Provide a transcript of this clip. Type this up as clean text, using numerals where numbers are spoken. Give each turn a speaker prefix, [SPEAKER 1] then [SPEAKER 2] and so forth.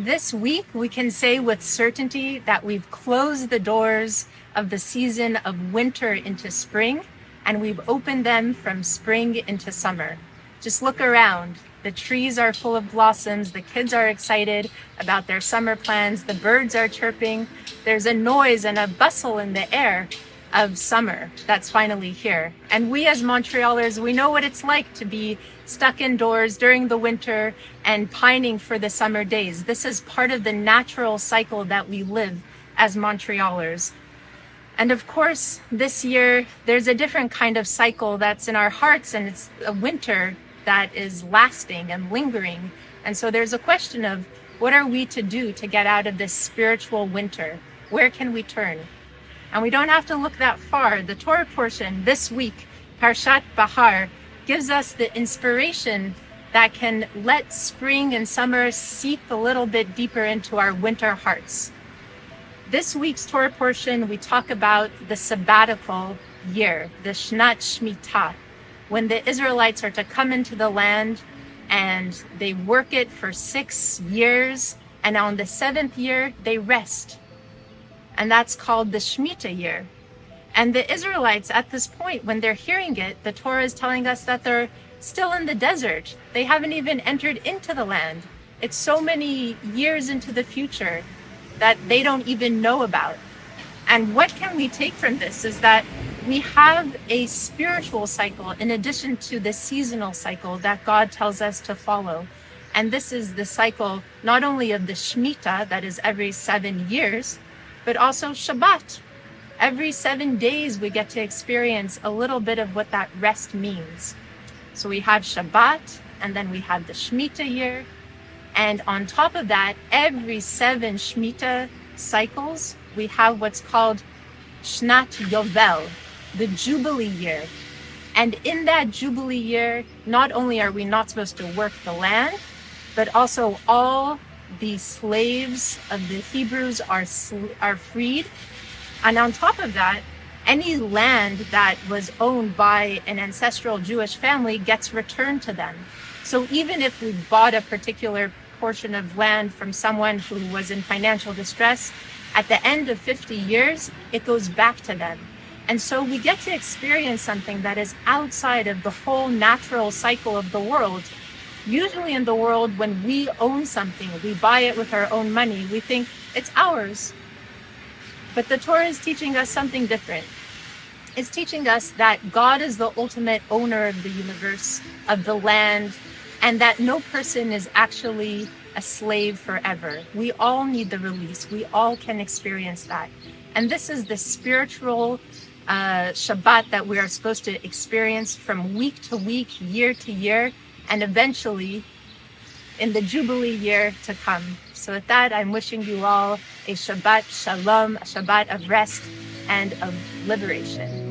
[SPEAKER 1] This week, we can say with certainty that we've closed the doors of the season of winter into spring, and we've opened them from spring into summer. Just look around. The trees are full of blossoms. The kids are excited about their summer plans. The birds are chirping. There's a noise and a bustle in the air of summer that's finally here. And we as Montrealers, we know what it's like to be stuck indoors during the winter and pining for the summer days. This is part of the natural cycle that we live as Montrealers. And of course, this year, there's a different kind of cycle that's in our hearts, and it's a winter that is lasting and lingering. And so there's a question of what are we to do to get out of this spiritual winter? Where can we turn? And we don't have to look that far. The Torah portion this week, Parshat Behar, gives us the inspiration that can let spring and summer seep a little bit deeper into our winter hearts. This week's Torah portion, we talk about the sabbatical year, the Shnat Shemitah, when the Israelites are to come into the land and they work it for 6 years, and on the 7th year, they rest. And that's called the Shemitah year. And the Israelites at this point, when they're hearing it, the Torah is telling us that they're still in the desert. They haven't even entered into the land. It's so many years into the future that they don't even know about. And what can we take from this is that we have a spiritual cycle in addition to the seasonal cycle that God tells us to follow. And this is the cycle not only of the Shemitah, that is every 7 years, but also Shabbat. Every 7 days we get to experience a little bit of what that rest means. So we have Shabbat, and then we have the Shemitah year. And on top of that, every 7 Shemitah cycles, we have what's called Shnat Yovel, the Jubilee year. And in that Jubilee year, not only are we not supposed to work the land, but also all the slaves of the Hebrews are freed. And on top of that, any land that was owned by an ancestral Jewish family gets returned to them. So even if we bought a particular portion of land from someone who was in financial distress, at the end of 50 years, it goes back to them. And so we get to experience something that is outside of the whole natural cycle of the world. Usually in the world, when we own something, we buy it with our own money, we think it's ours. But the Torah is teaching us something different. It's teaching us that God is the ultimate owner of the universe, of the land, and that no person is actually a slave forever. We all need the release. We all can experience that. And this is the spiritual Shabbat that we are supposed to experience from week to week, year to year, and eventually in the Jubilee year to come. So with that, I'm wishing you all a Shabbat Shalom, a Shabbat of rest and of liberation.